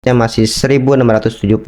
masih 1672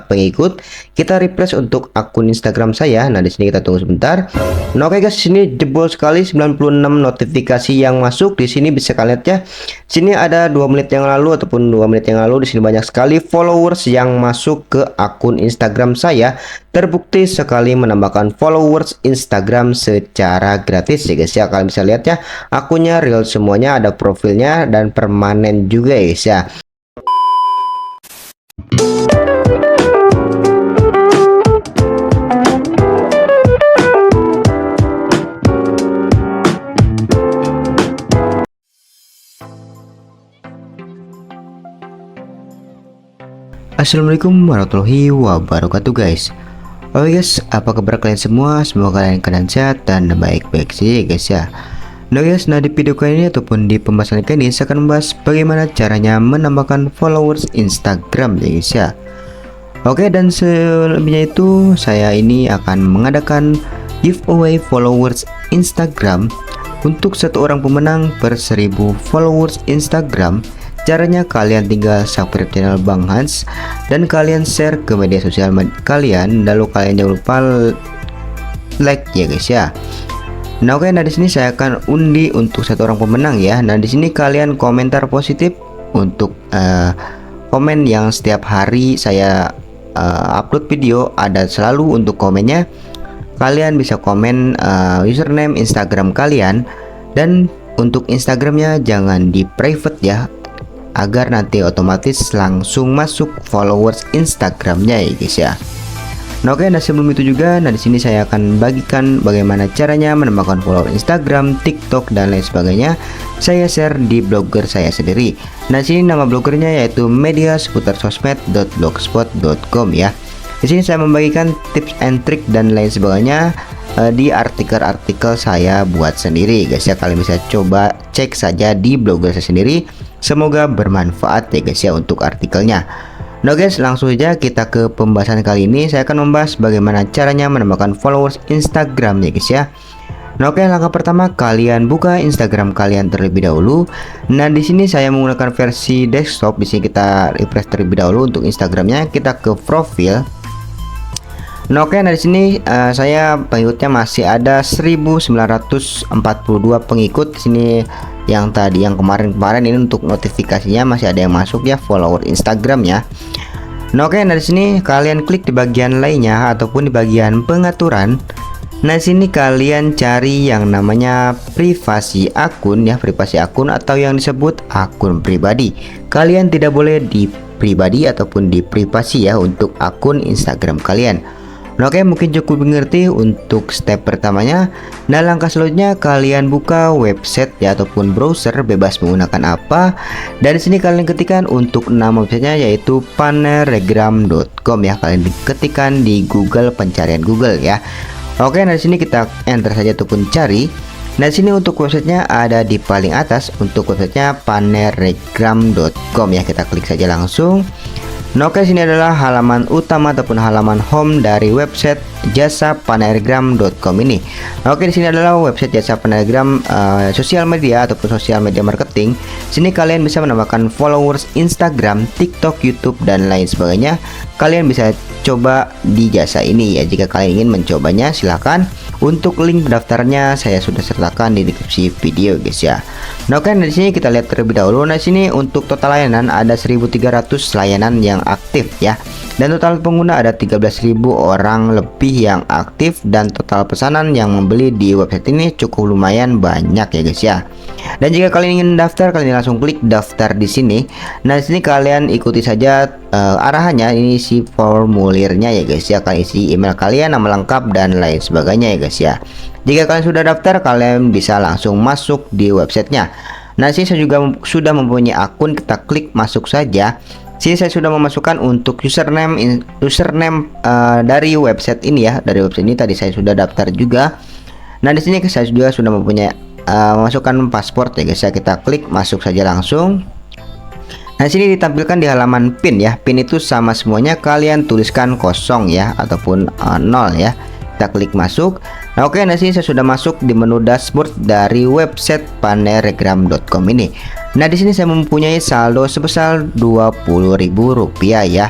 pengikut. Kita refresh untuk akun Instagram saya. Nah, di sini kita tunggu sebentar. Nah, oke guys, sini jebol sekali 96 notifikasi yang masuk. Di sini bisa kalian lihat ya. Sini ada 2 menit yang lalu ataupun 2 menit yang lalu. Di sini banyak sekali followers yang masuk ke akun Instagram saya. Terbukti sekali menambahkan followers Instagram secara gratis ya guys ya. Kalian bisa lihat ya, akunnya real semuanya, ada profilnya dan permanen juga ya guys ya. Assalamualaikum warahmatullahi wabarakatuh guys. Oke guys, apa kabar kalian semua? Semoga kalian sehat dan baik-baik saja guys ya. Nah guys, di video kali ini ataupun di pembahasan kali ini saya akan membahas bagaimana caranya menambahkan followers Instagram ya guys ya. Oke, dan selebihnya itu saya ini akan mengadakan giveaway followers Instagram untuk satu orang pemenang per 1000 followers Instagram. Caranya kalian tinggal subscribe channel Bang Hans dan kalian share ke media sosial kalian, lalu kalian jangan lupa like ya guys ya. Nah oke, di sini saya akan undi untuk satu orang pemenang ya. Nah di sini kalian komentar positif untuk komen yang setiap hari saya upload video, ada selalu untuk komennya. Kalian bisa komen username Instagram kalian, dan untuk Instagramnya jangan di private ya, agar nanti otomatis langsung masuk followers Instagramnya ya guys ya. Nah oke, sebelum itu juga, di sini saya akan bagikan bagaimana caranya menambahkan follower Instagram, TikTok dan lain sebagainya. Saya share di blogger saya sendiri. Nah sini nama bloggernya yaitu mediaseputarsosmed.blogspot.com ya. Di sini saya membagikan tips and trick dan lain sebagainya di artikel-artikel saya buat sendiri guys ya. Kalian bisa coba cek saja di blogger saya sendiri. Semoga bermanfaat ya guys ya untuk artikelnya. Nah guys, langsung saja kita ke pembahasan kali ini. Saya akan membahas bagaimana caranya menambahkan followers Instagram ya guys ya. Nah oke, langkah pertama kalian buka Instagram kalian terlebih dahulu. Nah di sini saya menggunakan versi desktop. Di sini kita refresh terlebih dahulu untuk Instagramnya. Kita ke profil. Nah oke, di sini saya pengikutnya masih ada 1942 pengikut. Di sini yang tadi, yang kemarin ini untuk notifikasinya masih ada yang masuk ya, follower Instagramnya. Nah oke, di sini kalian klik di bagian lainnya ataupun di bagian pengaturan. Nah sini kalian cari yang namanya privasi akun ya, privasi akun atau yang disebut akun pribadi. Kalian tidak boleh di pribadi ataupun di privasi ya untuk akun Instagram kalian. Nah oke, mungkin cukup mengerti untuk step pertamanya. Nah langkah selanjutnya kalian buka website ya ataupun browser, bebas menggunakan apa. Dan di sini kalian ketikkan untuk nama websitenya yaitu paneregram.com ya. Kalian ketikkan di Google, pencarian Google ya. Oke, di sini kita enter saja ataupun cari. Nah sini untuk websitenya ada di paling atas. Untuk websitenya paneregram.com ya. Kita klik saja langsung. Nah oke, sini adalah halaman utama ataupun halaman home dari website jasa paneregram.com ini. Nah oke, di sini adalah website jasa paneregram sosial media ataupun sosial media marketing. Sini kalian bisa menambahkan followers Instagram, TikTok, YouTube dan lain sebagainya. Kalian bisa coba di jasa ini ya. Jika kalian ingin mencobanya silahkan. Untuk link pendaftarnya saya sudah sertakan di deskripsi video guys ya. Nah oke, di sini kita lihat terlebih dahulu. Nah sini untuk total layanan ada 1300 layanan yang aktif ya. Dan total pengguna ada 13.000 orang lebih yang aktif, dan total pesanan yang membeli di website ini cukup lumayan banyak ya guys ya. Dan jika kalian ingin daftar, kalian langsung klik daftar di sini. Nah di sini kalian ikuti saja arahannya, ini isi formulirnya ya guys ya. Kalian isi email kalian, nama lengkap dan lain sebagainya ya guys ya. Jika kalian sudah daftar, kalian bisa langsung masuk di websitenya. Nah sini saya juga sudah mempunyai akun, kita klik masuk saja. Sini saya sudah memasukkan untuk username dari website ini ya. Dari website ini tadi saya sudah daftar juga. Nah di sini saya juga sudah mempunyai memasukkan paspor ya guys ya. Kita klik masuk saja langsung. Nah sini ditampilkan di halaman pin ya. Pin itu sama semuanya, kalian tuliskan kosong ya ataupun 0 ya. Kita klik masuk. Nah oke, nah sini saya sudah masuk di menu dashboard dari website paneregram.com ini. Nah, di sini saya mempunyai saldo sebesar Rp20.000 ya.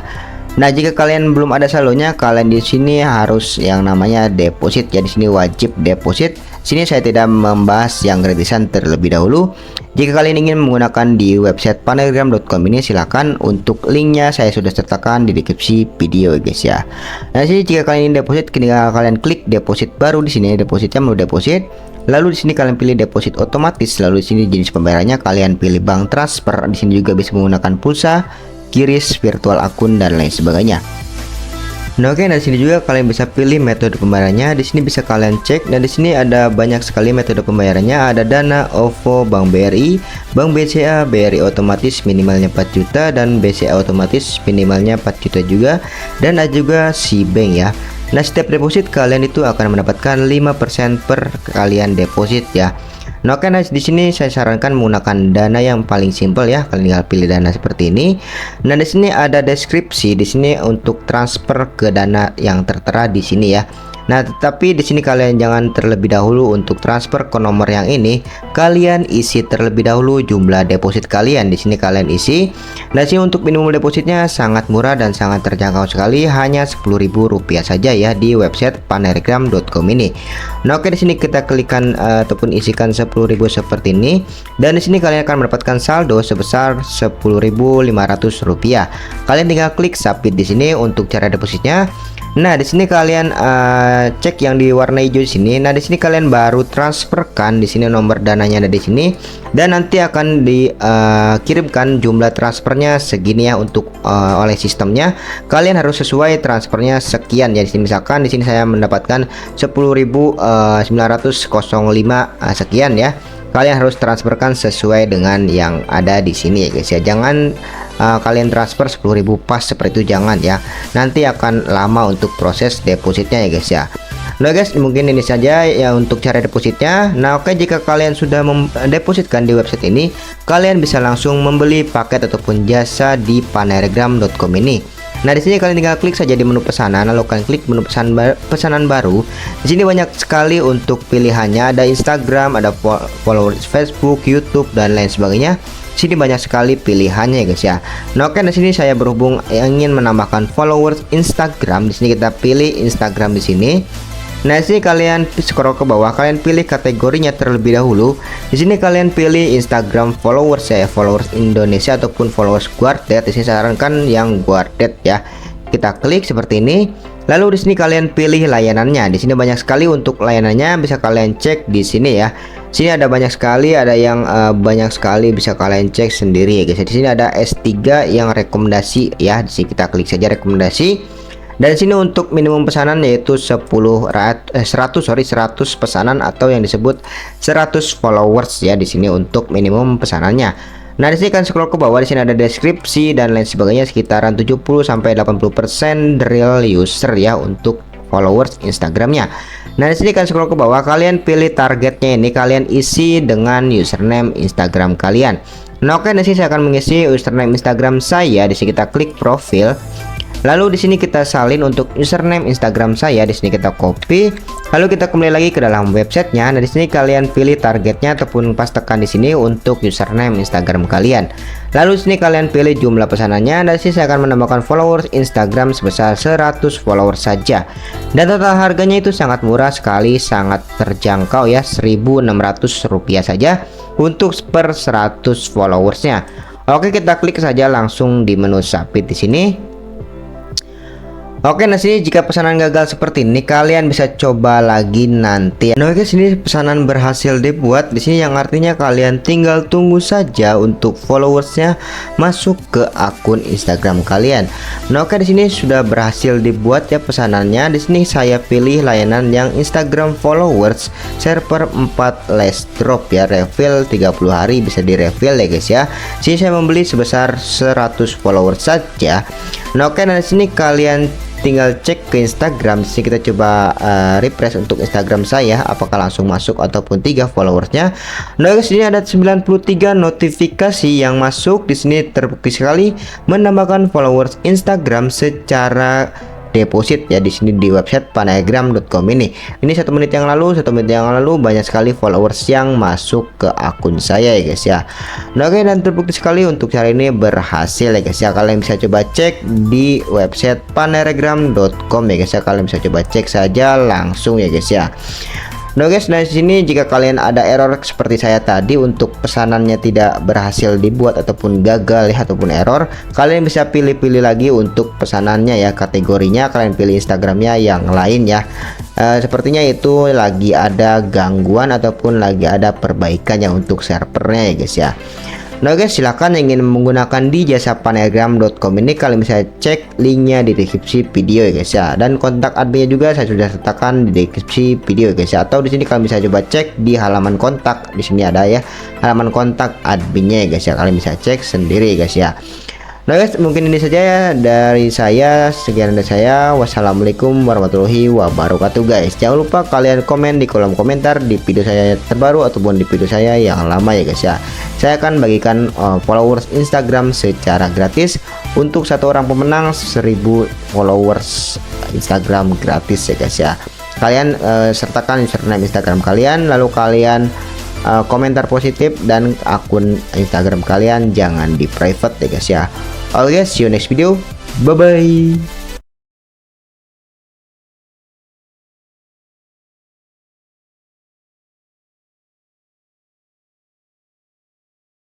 Nah, jika kalian belum ada saldonya, kalian di sini harus yang namanya deposit ya. Di sini wajib deposit. Sini saya tidak membahas yang gratisan terlebih dahulu. Jika kalian ingin menggunakan di website panelgram.com ini, silakan, untuk linknya saya sudah sertakan di deskripsi video guys ya. Nah, sini jika kalian ingin deposit, tinggal kalian klik deposit baru. Di sini depositnya menu deposit. Lalu di sini kalian pilih deposit otomatis. Lalu di sini jenis pembayarannya kalian pilih bank transfer. Di sini juga bisa menggunakan pulsa, QRIS, virtual akun, dan lain sebagainya. Nah, oke, dari sini juga kalian bisa pilih metode pembayarannya. Di sini bisa kalian cek. Dan di sini ada banyak sekali metode pembayarannya. Ada Dana, OVO, Bank BRI, Bank BCA, BRI otomatis minimalnya 4 juta, dan BCA otomatis minimalnya 4 juta juga. Dan ada juga Cbank ya. Nah, setiap deposit kalian itu akan mendapatkan 5% per kalian deposit ya. Nah, oke, nah, di sini saya sarankan menggunakan Dana yang paling simpel ya. Kalian tinggal pilih Dana seperti ini. Nah, di sini ada deskripsi di sini untuk transfer ke Dana yang tertera di sini ya. Nah, tetapi di sini kalian jangan terlebih dahulu untuk transfer ke nomor yang ini. Kalian isi terlebih dahulu jumlah deposit kalian. Di sini kalian isi. Nah, sini untuk minimum depositnya sangat murah dan sangat terjangkau sekali, hanya Rp10.000 saja ya di website panelgram.com ini. Nah, oke, di sini kita klikkan ataupun isikan 10.000 seperti ini, dan di sini kalian akan mendapatkan saldo sebesar Rp10.500. Kalian tinggal klik submit di sini untuk cara depositnya. Nah, di sini kalian cek yang di warna hijau di sini. Nah, di sini kalian baru transferkan. Di sini nomor dananya ada di sini, dan nanti akan dikirimkan jumlah transfernya segini ya untuk oleh sistemnya. Kalian harus sesuai transfernya sekian ya. Di sini misalkan di sini saya mendapatkan 10.905 sekian ya. Kalian harus transferkan sesuai dengan yang ada di sini ya guys ya. Jangan kalian transfer 10.000 pas seperti itu, jangan ya. Nanti akan lama untuk proses depositnya ya guys ya. Nah guys, mungkin ini saja ya untuk cara depositnya. Nah, oke, jika kalian sudah mendepositkan di website ini, kalian bisa langsung membeli paket ataupun jasa di panelgram.com ini. Nah, di sini kalian tinggal klik saja di menu pesanan, lalu kalian klik menu pesanan baru. Di sini banyak sekali untuk pilihannya, ada Instagram, ada followers Facebook, YouTube, dan lain sebagainya. Di sini banyak sekali pilihannya guys ya. Nah, oke, di sini saya berhubung ingin menambahkan followers Instagram. Di sini kita pilih Instagram di sini. Nah, di sini kalian scroll ke bawah, kalian pilih kategorinya terlebih dahulu. Di sini kalian pilih Instagram followers ya, followers Indonesia ataupun followers Guarded. Di sini saya sarankan yang Guarded ya. Kita klik seperti ini. Lalu di sini kalian pilih layanannya. Di sini banyak sekali untuk layanannya, bisa kalian cek di sini ya. Sini ada banyak sekali, ada yang banyak sekali, bisa kalian cek sendiri ya guys. Di sini ada S3 yang rekomendasi ya. Di sini kita klik saja rekomendasi. Dan sini untuk minimum pesanan yaitu 100 pesanan atau yang disebut 100 followers ya di sini untuk minimum pesanannya. Nah, di sini kan scroll ke bawah, di sini ada deskripsi dan lain sebagainya, sekitaran 70 sampai 80% real user ya untuk followers Instagramnya. Nah, di sini kan scroll ke bawah, kalian pilih targetnya ini, kalian isi dengan username Instagram kalian. Nah, oke, di sini saya akan mengisi username Instagram saya. Di sini kita klik profil. Lalu di sini kita salin untuk username Instagram saya. Di sini kita copy. Lalu kita kembali lagi ke dalam websitenya. Nah, di sini kalian pilih targetnya ataupun pastekan di sini untuk username Instagram kalian. Lalu di sini kalian pilih jumlah pesanannya. Dan di sini saya akan menambahkan followers Instagram sebesar 100 followers saja. Dan total harganya itu sangat murah sekali, sangat terjangkau ya, Rp1.600 saja untuk per 100 followersnya. Oke, kita klik saja langsung di menu submit di sini. Oke, nah sini jika pesanan gagal seperti ini, kalian bisa coba lagi nanti. Nah, oke, sini pesanan berhasil dibuat. Di sini yang artinya kalian tinggal tunggu saja untuk followersnya masuk ke akun Instagram kalian. Nah, oke, di sini sudah berhasil dibuat ya pesanannya. Di sini saya pilih layanan yang Instagram followers server 4 less drop ya, refill 30 hari bisa di refill ya guys ya. Sini saya membeli sebesar 100 followers saja. Nah, oke, nah di sini kalian tinggal cek ke Instagram. Sini kita coba refresh untuk Instagram saya, apakah langsung masuk ataupun 3 followersnya. Nah, di sini ada 93 notifikasi yang masuk. Di sini terbukti sekali menambahkan followers Instagram secara deposit ya di sini di website panagram.com ini. Ini 1 menit yang lalu, banyak sekali followers yang masuk ke akun saya ya guys ya. Nah oke, dan terbukti sekali untuk cara ini berhasil ya guys ya. Kalian bisa coba cek di website panagram.com ya guys ya. Kalian bisa coba cek saja langsung ya guys ya. Nah guys, nah di sini jika kalian ada error seperti saya tadi untuk pesanannya tidak berhasil dibuat ataupun gagal ya ataupun error, kalian bisa pilih-pilih lagi untuk pesanannya ya, kategorinya kalian pilih Instagramnya yang lain ya. Sepertinya itu lagi ada gangguan ataupun lagi ada perbaikannya untuk servernya ya guys ya. Nah guys, silahkan yang ingin menggunakan di jasa panagram.com ini kalian bisa cek linknya di deskripsi video ya guys ya, dan kontak adminnya juga saya sudah sertakan di deskripsi video ya guys ya, atau di sini kalian bisa coba cek di halaman kontak, di sini ada ya halaman kontak adminnya ya guys ya, kalian bisa cek sendiri ya guys ya. Nah guys, mungkin ini saja ya dari saya, sekian dari saya. Wassalamualaikum warahmatullahi wabarakatuh guys. Jangan lupa kalian komen di kolom komentar di video saya terbaru ataupun di video saya yang lama ya guys ya. Saya akan bagikan followers Instagram secara gratis untuk 1 orang pemenang 1000 followers Instagram gratis ya guys ya. Kalian sertakan username Instagram kalian, lalu kalian komentar positif, dan akun Instagram kalian jangan di private ya guys ya. Oke guys, see you next video. Bye bye.